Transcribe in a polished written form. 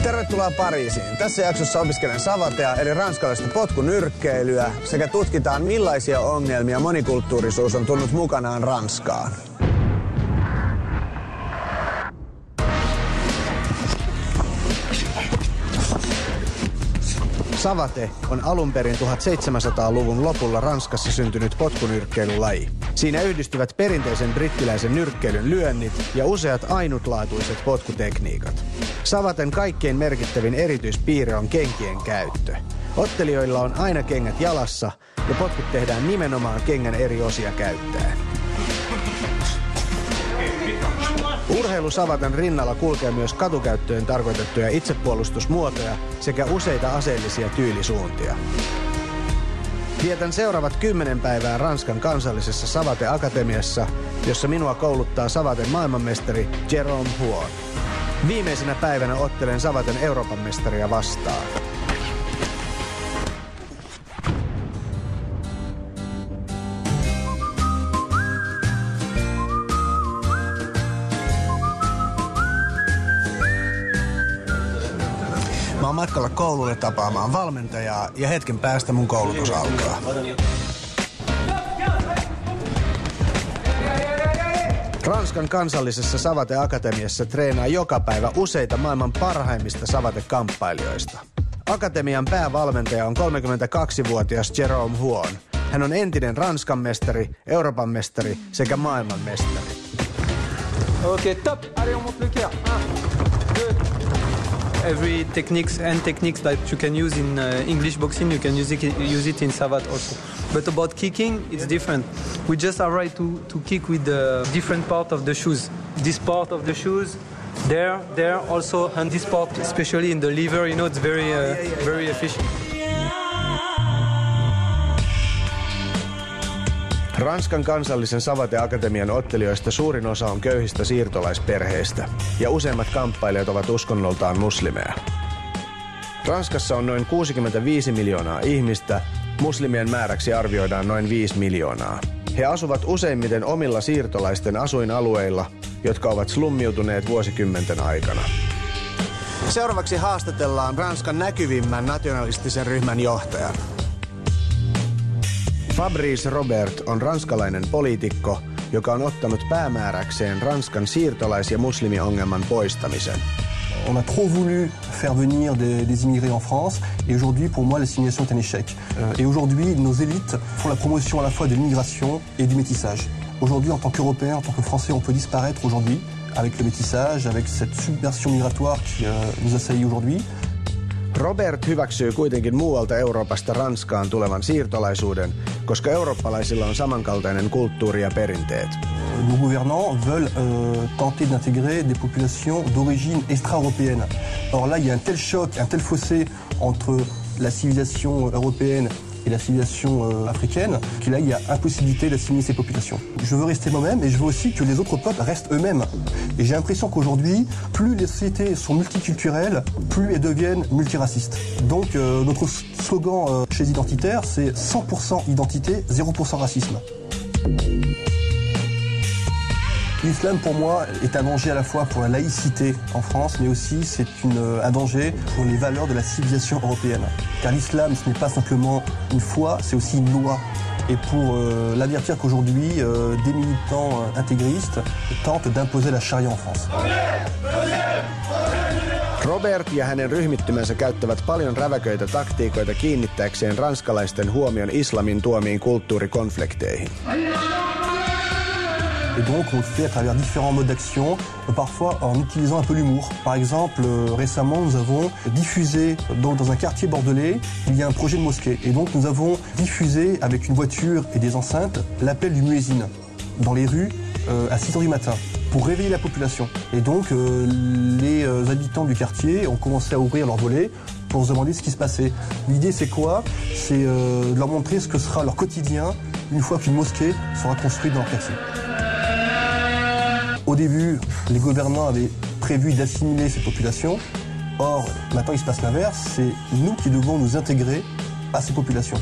Tervetuloa Pariisiin. Tässä jaksossa opiskelen savatea eli ranskalaista potkunyrkkeilyä sekä tutkitaan millaisia ongelmia monikulttuurisuus on tuonut mukanaan Ranskaan. Savate on alun perin 1700-luvun lopulla Ranskassa syntynyt potkunyrkkeilulaji. Siinä yhdistyvät perinteisen brittiläisen nyrkkeilyn lyönnit ja useat ainutlaatuiset potkutekniikat. Savaten kaikkein merkittävin erityispiirre on kenkien käyttö. Ottelijoilla on aina kengät jalassa ja potkut tehdään nimenomaan kengän eri osia käyttäen. Urheilusavaten rinnalla kulkee myös katukäyttöön tarkoitettuja itsepuolustusmuotoja sekä useita aseellisia tyylisuuntia. Vietän seuraavat 10 päivää Ranskan kansallisessa Savate-akatemiassa, jossa minua kouluttaa savaten maailmanmestari Jérôme Huon. Viimeisenä päivänä ottelen savaten Euroopan mestaria vastaan. Mä oon matkalla koululle tapaamaan valmentajaa ja hetken päästä mun koulutus alkaa. Ranskan kansallisessa Savate-akatemiassa treenaa joka päivä useita maailman parhaimmista Savate-kamppailijoista. Akatemian päävalmentaja on 32-vuotias Jérôme Huon. Hän on entinen Ranskan mestari, Euroopan mestari sekä maailman mestari. Okei, top! Allez, on monte le cœur. 1, 2. Every techniques that you can use in English boxing, you can use it in Savate also. But about kicking, it's different. We just are right to kick with the different part of the shoes. This part of the shoes, there also, and this part, especially in the liver, you know, it's very efficient. Ranskan kansallisen Savate-akatemian ottelijoista suurin osa on köyhistä siirtolaisperheistä, ja useimmat kamppailijat ovat uskonnoltaan muslimeja. Ranskassa on noin 65 miljoonaa ihmistä, muslimien määräksi arvioidaan noin 5 miljoonaa. He asuvat useimmiten omilla siirtolaisten asuinalueilla, jotka ovat slummiutuneet vuosikymmenten aikana. Seuraavaksi haastatellaan Ranskan näkyvimmän nationalistisen ryhmän johtajan. Fabrice Robert on ranskalainen poliitikko, joka on ottanut päämääräkseen Ranskan siirtolais- ja muslimiongelman poistamisen. On a trop voulu faire venir des immigrés en France et aujourd'hui pour moi l'assimilation est un échec. Et aujourd'hui nos élites font la promotion à la fois de l'immigration et du métissage. Aujourd'hui en tant qu'Européens, en tant que Français, on peut disparaître aujourd'hui avec le métissage, avec cette submersion migratoire qui nous assaillit aujourd'hui. Robert hyväksyy kuitenkin muualta Euroopasta Ranskaan tulevan siirtolaisuuden, koska eurooppalaisilla on samankaltainen kulttuuri ja perinteet. Nos gouvernants veulent tenter d'intégrer des populations d'origine extra-européenne. Or là, il y a un tel choc, un tel fossé entre la civilisation européenne et la civilisation africaine, que là, il y a impossibilité d'assimiler ces populations. Je veux rester moi-même et je veux aussi que les autres peuples restent eux-mêmes. Et j'ai l'impression qu'aujourd'hui, plus les sociétés sont multiculturelles, plus elles deviennent multiracistes. Donc notre slogan chez Identitaire, c'est 100% identité, 0% racisme. L'islam, pour moi, est un danger à la fois pour la laïcité en France, mais aussi c'est un danger pour les valeurs de la civilisation européenne. Car l'islam, ce n'est pas simplement une foi, c'est aussi une loi. Et pour l'avertir qu'aujourd'hui, des militants intégristes tentent d'imposer la charia en France. Robert ja hänen ryhmittymänsä käyttävät paljon räväköitä taktiikoita kiinnittääkseen ranskalaisten huomion islamin tuomiin kulttuurikonflikteihin. Et donc on le fait à travers différents modes d'action, parfois en utilisant un peu l'humour. Par exemple, récemment nous avons diffusé dans un quartier bordelais, il y a un projet de mosquée. Et donc nous avons diffusé avec une voiture et des enceintes l'appel du muezzin dans les rues à 6h du matin pour réveiller la population. Et donc les habitants du quartier ont commencé à ouvrir leurs volets pour se demander ce qui se passait. L'idée c'est quoi? C'est de leur montrer ce que sera leur quotidien une fois qu'une mosquée sera construite dans leur quartier. Au début, les gouvernants avaient prévu d'assimiler ces populations. Or, maintenant, il se passe l'inverse. C'est nous qui devons nous intégrer à ces populations.